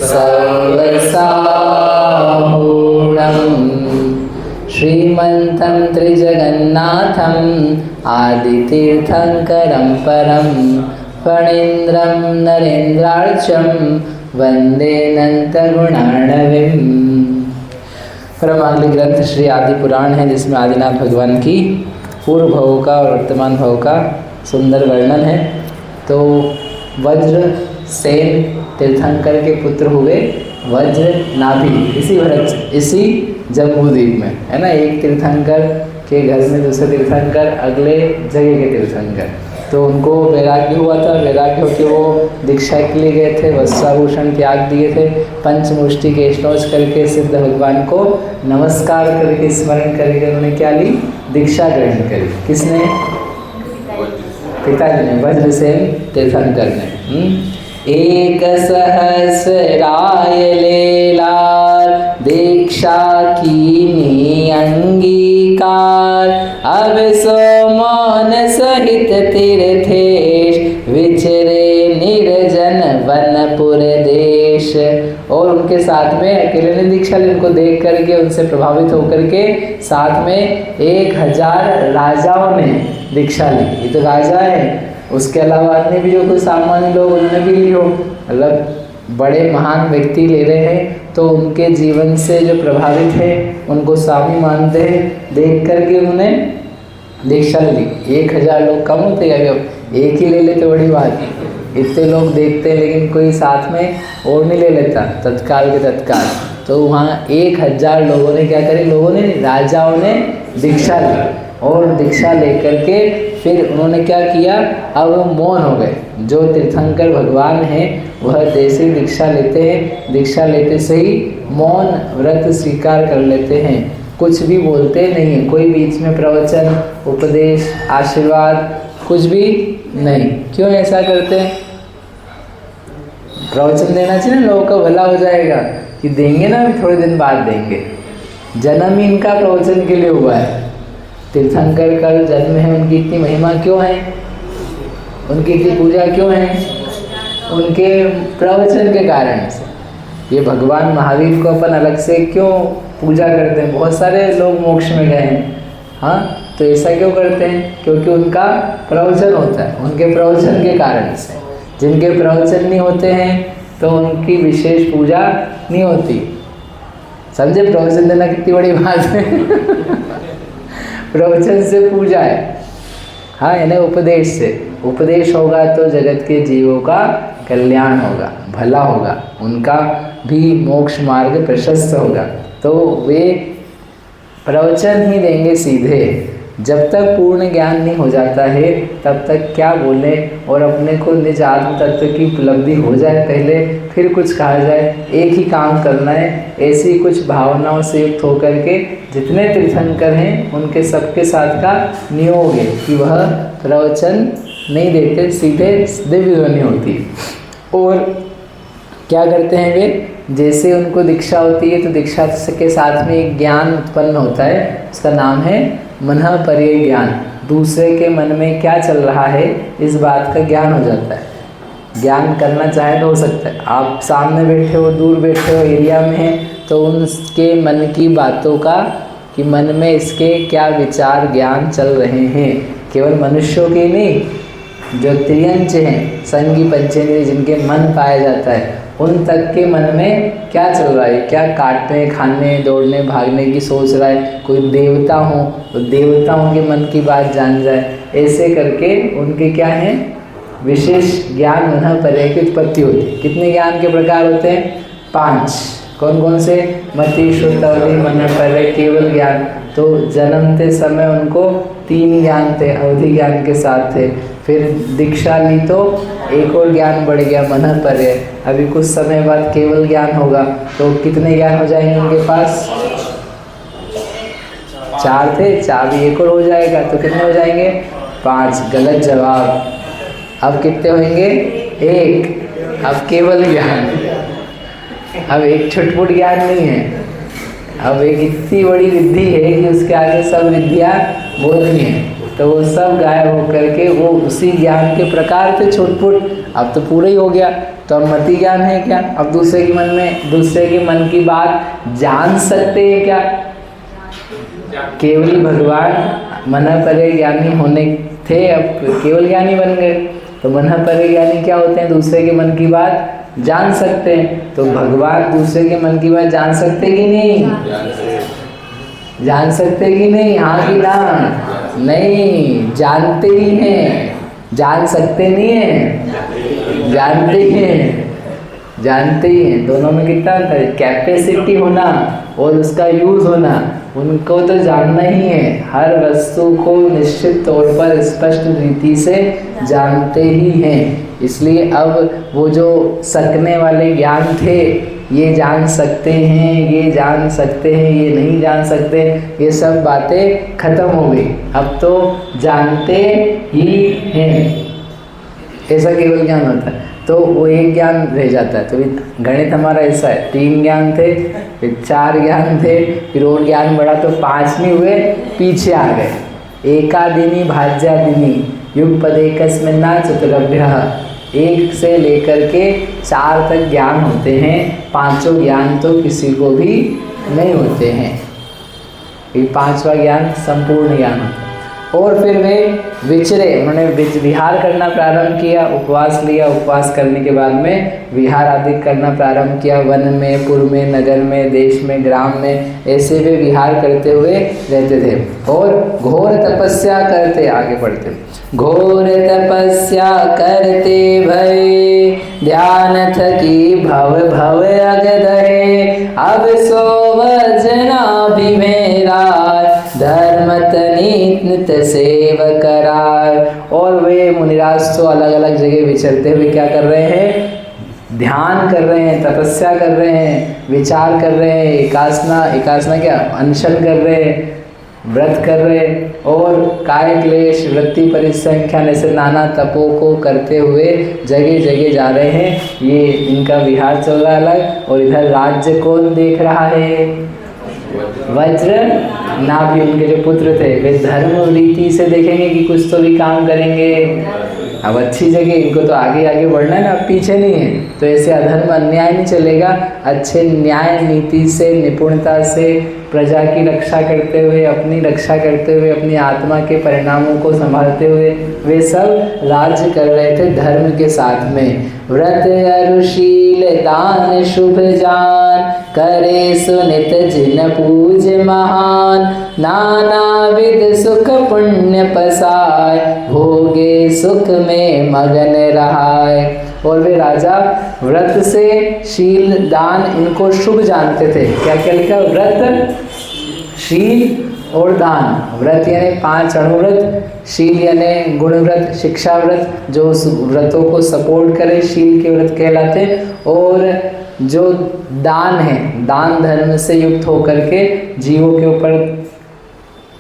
सर्वसाहूणं श्रीमन्तं त्रिजगन्नाथम् आदितीर्थंकरं परं फणीन्द्रं नरेन्द्रार्चं वंदे अनंतगुणार्णवीं। परमागली ग्रंथ श्री आदि पुराण है, जिसमें आदिनाथ भगवान की पूर्व भव का और वर्तमान भव का सुंदर वर्णन है। तो वज्र सेन तीर्थंकर के पुत्र हुए वज्र नाभि इसी जम्बूद्वीप में, है ना। एक तीर्थंकर के घर में दूसरे तीर्थंकर, अगले जगह के तीर्थंकर। तो उनको वैराग्य हुआ था, वैराग्य होकर वो दीक्षा के लिए गए थे, वस्त्राभूषण त्याग दिए थे, पंचमुष्टि के स्नोच करके सिद्ध भगवान को नमस्कार करके स्मरण करके उन्होंने क्या ली, दीक्षा ग्रहण करी। किसने? पिताजी ने, वज्रसेन तीर्थंकर ने। एक सहस्राय लेलार दीक्षा कीनी अंगीकार, अब सो मौन सहित तीर्थेश विचरे निर्जन वनपुर देश। और उनके साथ में अकेले ने दीक्षा ली, उनको देख करके उनसे प्रभावित होकर के साथ में 1000 राजाओं ने दीक्षा ली। ये तो राजा है, उसके अलावा अन्य भी जो कोई सामान्य लोग उन्होंने भी ली हो, मतलब बड़े महान व्यक्ति ले रहे हैं तो उनके जीवन से जो प्रभावित है उनको स्वामी मानते हैं, देख करके उन्होंने दीक्षा ली। 1000 लोग कम होते हैं, अगर एक ही ले लेते बड़ी बात। इतने लोग देखते हैं लेकिन कोई साथ में और नहीं ले लेता तत्काल के तत्काल। तो वहाँ 1000 लोगों ने क्या करे, लोगों ने, राजाओं ने दीक्षा ली। और दीक्षा लेकर के फिर उन्होंने क्या किया, अब वो मौन हो गए। जो तीर्थंकर भगवान हैं वह जैसे ही दीक्षा लेते हैं, दीक्षा लेते से ही मौन व्रत स्वीकार कर लेते हैं, कुछ भी बोलते नहीं हैं। कोई बीच में प्रवचन, उपदेश, आशीर्वाद कुछ भी नहीं। क्यों ऐसा करते हैं? प्रवचन देना चाहिए ना, लोगों का भला हो जाएगा। कि देंगे ना, थोड़े दिन बाद देंगे। जन्म ही इनका प्रवचन के लिए हुआ है। तीर्थंकर का जन्म है, उनकी इतनी महिमा क्यों है, उनकी इतनी पूजा क्यों है? उनके प्रवचन के कारण से। ये भगवान महावीर को अपन अलग से क्यों पूजा करते हैं? बहुत सारे लोग मोक्ष में गए हैं, हाँ, तो ऐसा क्यों करते हैं? क्योंकि उनका प्रवचन होता है, उनके प्रवचन के कारण से। जिनके प्रवचन नहीं होते हैं तो उनकी विशेष पूजा नहीं होती। समझे? प्रवचन देना कितनी बड़ी बात है। प्रवचन से पूजा है, हाँ, यानी उपदेश से। उपदेश होगा तो जगत के जीवों का कल्याण होगा, भला होगा, उनका भी मोक्ष मार्ग प्रशस्त होगा। तो वे प्रवचन ही देंगे सीधे। जब तक पूर्ण ज्ञान नहीं हो जाता है तब तक क्या बोले, और अपने को निज आत्म तत्व की उपलब्धि हो जाए पहले, फिर कुछ कहा जाए। एक ही काम करना है, ऐसी कुछ भावनाओं से युक्त होकर के जितने तीर्थंकर हैं उनके सबके साथ का नियोग है कि वह प्रवचन नहीं देते, सीधे दिव्य ध्वनि होती। और क्या करते हैं वे? जैसे उनको दीक्षा होती है तो दीक्षा के साथ में एक ज्ञान उत्पन्न होता है, उसका नाम है मनः पर्य ज्ञान। दूसरे के मन में क्या चल रहा है इस बात का ज्ञान हो जाता है। ज्ञान करना चाहे तो हो सकता है, आप सामने बैठे हो, दूर बैठे हो, एरिया में हैं, तो उनके मन की बातों का, कि मन में इसके क्या विचार ज्ञान चल रहे हैं। केवल मनुष्यों के नहीं, जो त्रियंच हैं, संगी पंचेंद्रिय, जिनके मन पाया जाता है, उन तक के मन में क्या चल रहा है, क्या काटने, खाने, दौड़ने, भागने की सोच रहा है। कोई देवता हो तो देवताओं के मन की बात जान जाए। ऐसे करके उनके क्या हैं, विशेष ज्ञान मनः पर्य की उत्पत्ति होती है। कितने ज्ञान के प्रकार होते हैं? 5। कौन कौन से? मति, श्रुतवली, मनः पर्य, केवल ज्ञान। तो जन्मते समय उनको 3 ज्ञान थे, अवधि ज्ञान के साथ थे। फिर दीक्षा ली तो एक और ज्ञान बढ़ गया, मनः पर्य। अभी कुछ समय बाद केवल ज्ञान होगा, तो कितने ज्ञान हो जाएंगे उनके पास? 4 थे, 4 भी एक और हो जाएगा तो कितने हो जाएंगे? 5। गलत जवाब। अब कितने होंगे? 1। अब केवल ज्ञान। अब एक छुटपुट ज्ञान नहीं है, अब एक इतनी बड़ी रिद्धि है कि उसके आगे सब रिद्धियाँ बोलनी है। तो वो सब गायब होकर के वो उसी ज्ञान के प्रकार थे छुटपुट, अब तो पूरा ही हो गया। तो अब मति ज्ञान है क्या? अब दूसरे के मन की बात जान सकते हैं क्या? केवल भगवान मन परे ज्ञानी होने थे, अब केवल ज्ञानी बन गए। तो मन परे ज्ञानी क्या होते हैं? दूसरे के मन की बात जान सकते हैं। तो भगवान दूसरे के मन की बात जान सकते कि नहीं? जान सकते कि नहीं? हाँ कि ना? नहीं, जानते ही हैं। जान सकते नहीं है, जानते ही हैं। जानते ही हैं। दोनों में कितना अंतर है? कैपेसिटी होना और उसका यूज होना, उनको तो जानना ही है। हर वस्तु को निश्चित तौर पर स्पष्ट रीति से जानते ही हैं। इसलिए अब वो जो सकने वाले ज्ञान थे, ये जान सकते हैं, ये जान सकते हैं, ये नहीं जान सकते, ये सब बातें खत्म हो गई। अब तो जानते ही हैं, ऐसा केवल ज्ञान होता है। तो वो एक ज्ञान रह जाता है। तो गणित हमारा ऐसा है, 3 ज्ञान थे, फिर 4 ज्ञान थे, फिर और ज्ञान बढ़ा तो 5 नहीं हुए, पीछे आ गए। एकादिनी भाज्यादिनी युगपदेकस्मिन्ना चतुरभ्यः, 1 से लेकर के 4 तक ज्ञान होते हैं। 5 ज्ञान तो किसी को भी नहीं होते हैं। ये 5वां ज्ञान संपूर्ण ज्ञान होता है। और फिर वे विचरे, उन्होंने विहार करना प्रारंभ किया, उपवास लिया, उपवास करने के बाद में विहार आदि करना प्रारंभ किया। वन में, पुर में, नगर में, देश में, ग्राम में, ऐसे वे विहार करते हुए रहते थे। और घोर तपस्या करते, आगे पढ़ते, घोर तपस्या करते भय ध्यान थकी भव भव अगदहे, अब सो वजना भी मेरा धर्म तनित सेव करार। और वे मुनिराज तो अलग अलग जगह विचरते हुए क्या कर रहे हैं? ध्यान कर रहे हैं, तपस्या कर रहे हैं, विचार कर रहे हैं, एकासना क्या, अनशन कर रहे हैं, व्रत कर रहे हैं, और काय क्लेश वृत्ति परिसंख्यान ऐसे नाना तपों को करते हुए जगह जगह जा रहे हैं। ये इनका विहार चल रहा है अलग। और इधर राज्य कौन देख रहा है? वज्र नाभि, उनके जो पुत्र थे वे धर्म रीति से देखेंगे कि कुछ तो भी काम करेंगे। अब अच्छी जगह, इनको तो आगे आगे बढ़ना है ना, अब पीछे नहीं है। तो ऐसे अधर्म अन्याय नहीं चलेगा। अच्छे न्याय नीति से, निपुणता से प्रजा की रक्षा करते हुए, अपनी रक्षा करते हुए, अपनी आत्मा के परिणामों को संभालते हुए वे सब राज्य कर रहे थे धर्म के साथ में। व्रत अरुशील दान शुभ जान, करे सुनित जिन पूज महान, नाना विध सुख पुण्य पसाय, भोगे सुख में मगन रहाय। और वे राजा व्रत से शील दान इनको शुभ जानते थे। क्या क्या लिखा? व्रत, शील और दान। व्रत यानी 5 अणुव्रत, शील यानी गुण व्रत, शिक्षा व्रत जो व्रतों को सपोर्ट करे, शील के व्रत कहलाते। और जो दान है, दान धर्म से युक्त होकर के जीवों के ऊपर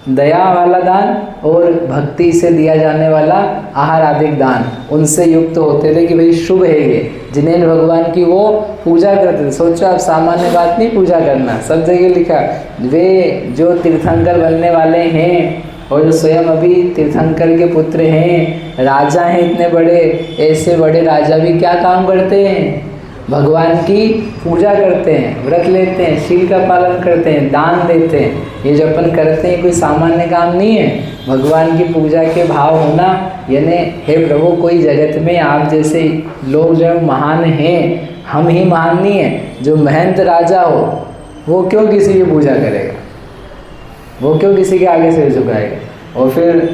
दया वाला दान और भक्ति से दिया जाने वाला आहार आदि दान, उनसे युक्त होते थे कि भाई शुभ है ये। जिन्हें भगवान की वो पूजा करते थे। सोचो आप, सामान्य बात नहीं पूजा करना, सब जगह लिखा। वे जो तीर्थंकर बनने वाले हैं और जो स्वयं अभी तीर्थंकर के पुत्र हैं, राजा हैं इतने बड़े, ऐसे बड़े राजा भी क्या काम करते हैं? भगवान की पूजा करते हैं, व्रत लेते हैं, शील का पालन करते हैं, दान देते हैं। ये जो अपन करते हैं कोई सामान्य काम नहीं है। भगवान की पूजा के भाव होना यानी हे प्रभु, कोई जगत में आप जैसे लोग जो महान हैं, हम ही महान नहीं हैं। जो महंत राजा हो वो क्यों किसी की पूजा करेगा? वो क्यों किसी के आगे सिर झुकाएगा? और फिर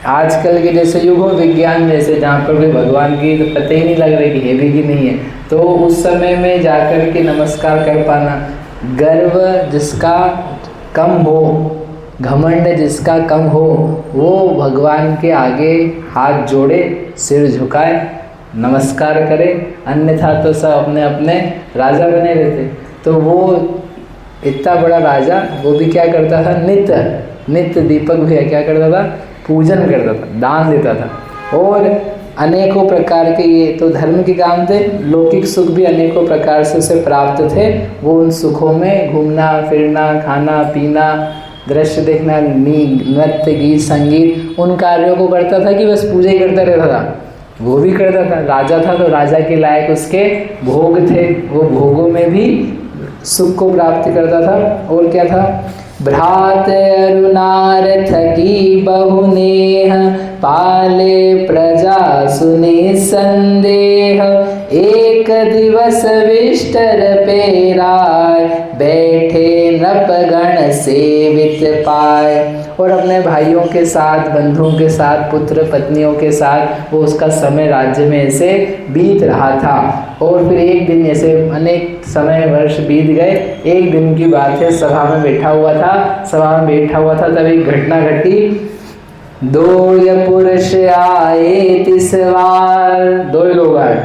आजकल के जैसे युग हो विज्ञान जैसे, जहाँ पर भी भगवान की तो पता ही नहीं लग रही कि है भी कि नहीं है, तो उस समय में जाकर के नमस्कार कर पाना, गर्व जिसका कम हो, घमंड जिसका कम हो, वो भगवान के आगे हाथ जोड़े, सिर झुकाए, नमस्कार करे। अन्यथा तो सब अपने अपने राजा बने रहते। तो वो इतना बड़ा राजा, वो भी क्या करता था? नित्य दीपक भैया क्या करता था? पूजन करता था, दान देता था। और अनेकों प्रकार के, ये तो धर्म के काम थे, लौकिक सुख भी अनेकों प्रकार से उसे प्राप्त थे। वो उन सुखों में घूमना फिरना, खाना पीना, दृश्य देखना, नृत्य, गीत, संगीत, उन कार्यों को करता था कि बस पूजा ही करता रहता था। वो भी करता था, राजा था तो राजा के लायक उसके भोग थे, वो भोगों में भी सुख को प्राप्त करता था। और क्या था? भ्रात अरुणारथ की बहुनेह, पाले प्रजा सुनि संदेह, एक दिवस विष्टर पेराय, बैठे नृपगण सेवित पाए। और अपने भाइयों के साथ, बंधुओं के साथ, पुत्र पत्नियों के साथ वो उसका समय राज्य में ऐसे बीत रहा था। और फिर एक दिन, ऐसे अनेक समय वर्ष बीत गए, एक दिन की बात है, सभा में बैठा हुआ था, तब एक घटना घटी। दो पुरुष आए तिसवार, दो लोग आए,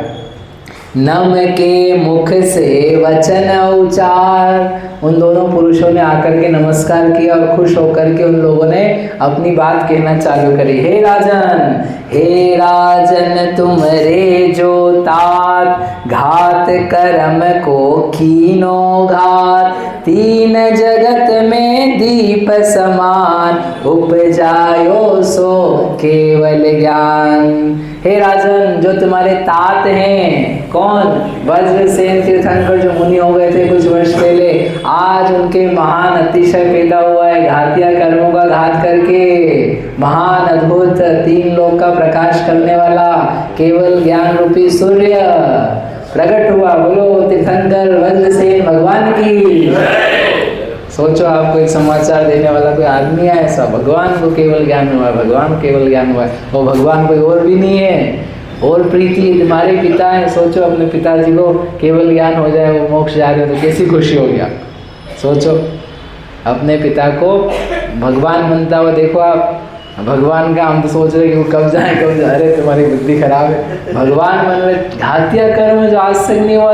नम के मुख से वचन उचार। उन दोनों पुरुषों ने आकर के नमस्कार किया और खुश होकर के उन लोगों ने अपनी बात कहना चालू करी। हे राजन तुमरे जो तात, घात कर्म को कीनो घात, तीन जगत में दीप समान, उपजायो सो केवल ज्ञान। हे राजन, जो तुम्हारे तात हैं, कौन? वज्रसेन तीर्थंकर जो मुनि हो गए थे कुछ वर्ष पहले, आज उनके महान अतिशय पैदा हुआ है, घातिया कर्मों का घात करके महान अद्भुत तीन लोक का प्रकाश करने वाला केवल ज्ञान रूपी सूर्य प्रकट हुआ। बोलो तीर्थंकर वज्रसेन भगवान की। सोचो, आपको एक समाचार देने वाला कोई आदमी है ऐसा, भगवान को केवल ज्ञान हुआ है, भगवान केवल ज्ञान हुआ है, वो भगवान कोई और भी नहीं है। और प्रीति तुम्हारे पिता है, सोचो अपने पिताजी को केवल ज्ञान हो जाए, वो मोक्ष जा रहे हो तो कैसी खुशी होगी आप। सोचो अपने पिता को भगवान मनता हुआ, देखो आप भगवान का, हम तो सोच रहे कि वो कब जाए, अरे तुम्हारी बुद्धि खराब है। भगवान मन में घातिया कर्म जो आज तक नहीं हुआ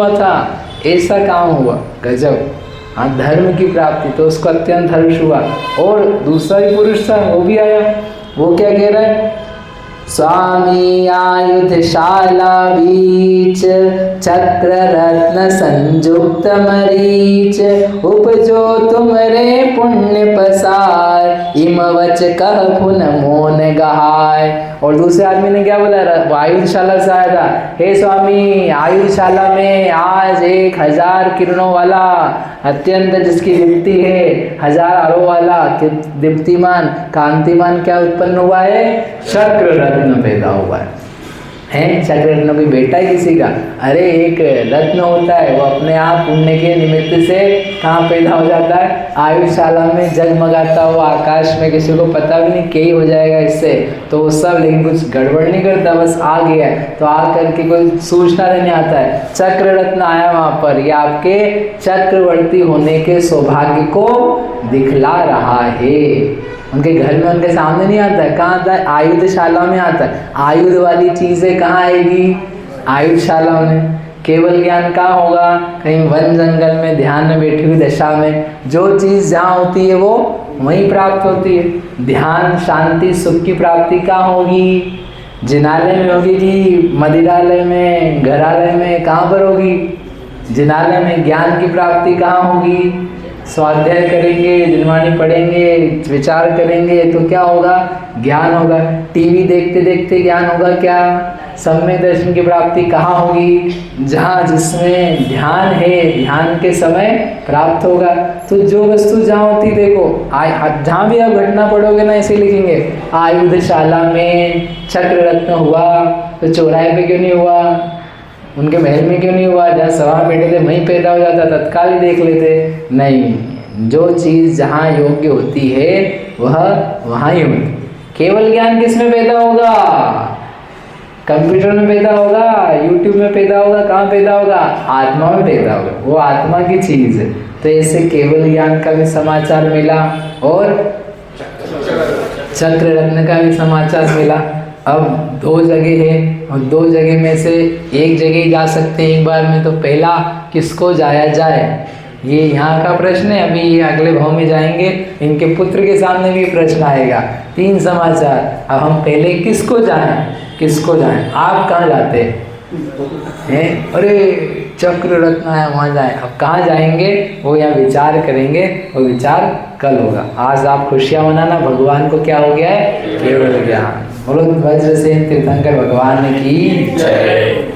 था, ऐसा काम हुआ, गजब। हाँ, धर्म की प्राप्ति, तो उसको अत्यंत हर्ष हुआ। और दूसरा ही पुरुष था, वो भी आया, वो क्या कह रहा है? स्वामी आयुधशाला बीच, चक्र रत्न संयुक्त मरीच, उपजो तुमरे पुण्य पसार, इम वच कह पुन मोन गहाय। और दूसरे आदमी ने क्या बोला? वो आयुधशाला से आया था। हे स्वामी, आयुधशाला में आज 1000 किरणों वाला, अत्यंत जिसकी दीप्ति है 1000 आरो वाला दीप्तिमान कांतिमान क्या उत्पन्न हुआ है? चक्र रत्न पैदा हुआ है। चक्र रत्न कोई बेटा है किसी का? अरे एक रत्न होता है, वो अपने आप पुण्य के निमित्त से कहाँ पैदा हो जाता है? आयुधशाला में जगमगाता हुआ आकाश में, किसी को पता भी नहीं क्या हो जाएगा इससे, तो वो सब, लेकिन कुछ गड़बड़ नहीं करता, बस आ गया तो आ करके कोई सूचना देने आता है, चक्र रत्न आया वहाँ पर, ये आपके चक्रवर्ती होने के सौभाग्य को दिखला रहा है। उनके घर में, उनके सामने नहीं आता है, कहाँ आता है? आयुधशाला में आता है। आयुध वाली चीज़ें कहाँ आएगी? आयुधशाला में। केवल ज्ञान कहाँ होगा? कहीं वन जंगल में ध्यान में बैठी हुई दशा में। जो चीज़ जहाँ होती है वो वहीं प्राप्त होती है। ध्यान, शांति, सुख की प्राप्ति कहाँ होगी? जिनालय में होगी कि मदिरालय में, घरालय में? कहाँ पर होगी? जिनालय में। ज्ञान की प्राप्ति कहाँ होगी? स्वाध्याय करेंगे, जिनवाणी पढ़ेंगे, विचार करेंगे तो क्या होगा? ज्ञान होगा। टीवी देखते देखते ज्ञान होगा क्या? सम्यक दर्शन की प्राप्ति कहाँ होगी? जहाँ जिसमें ध्यान है, ध्यान के समय प्राप्त होगा। तो जो वस्तु जहाँ होती, देखो जहाँ भी आप घटना पढ़ोगे ना, ऐसे लिखेंगे आयुधशाला में चक्र रत्न हुआ, तो चौराहे पे क्यों नहीं हुआ? उनके महल में क्यों नहीं हुआ? जहाँ सभा में बैठे थे वहीं पैदा हो जाता, तत्काल ही देख लेते। नहीं, जो चीज़ जहाँ योग्य होती है वह वहाँ ही होती। केवल ज्ञान किस में पैदा होगा? कंप्यूटर में पैदा होगा, यूट्यूब में पैदा होगा, कहाँ पैदा होगा? आत्मा में पैदा होगा, वो आत्मा की चीज़ है। तो ऐसे केवल ज्ञान का भी समाचार मिला और चक्र रत्न का भी समाचार मिला। अब 2 जगह है और 2 जगह में से एक जगह ही जा सकते हैं एक बार में, तो पहला किसको जाया जाए, ये यहाँ का प्रश्न है। अभी ये अगले भाव में जाएंगे, इनके पुत्र के सामने भी प्रश्न आएगा। 3 समाचार। अब हम पहले किसको जाएं? आप कहाँ जाते हैं? हैं, अरे चक्र रत्न है वहाँ जाए। अब कहाँ जाएंगे वो यहाँ विचार करेंगे, वो विचार कल होगा। आज आप खुशियाँ मनाना, भगवान को क्या हो गया है? केवल ज्ञान। बोलो वज्रसेन तीर्थंकर भगवान की जय।